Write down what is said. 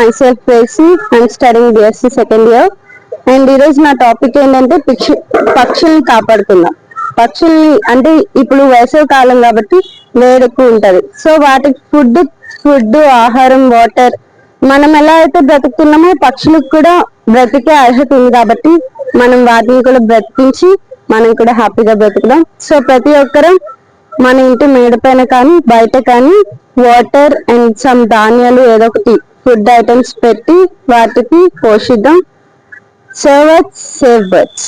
myself Tracy. I'm studying BSc second year. And ఈరోజు నా topic ఏంటంటే పక్షుల్ని కాపాడుకుందాం. పక్షుల్ని అంటే ఇప్పుడు వేసవి కాలం కాబట్టి వేడి ఎక్కువ ఉంటది. సో వాటికి ఫుడ్ ఆహారం వాటర్ మనం ఎలా అయితే బ్రతుకుతున్నామో పక్షులకు కూడా బ్రతికే అర్హత ఉంది కాబట్టి మనం వాటిని కూడా బ్రతికించి మనం కూడా హ్యాపీగా బ్రతుకుదాం. సో ప్రతి ఒక్కరం మన ఇంటి మేడ పైన కానీ బయట కానీ వాటర్ అండ్ సమ్ ధాన్యాలు ఏదో ఒకటి ఫుడ్ ఐటమ్స్ పెట్టి వాటికి పోషిద్దాం. Serve us, save birds.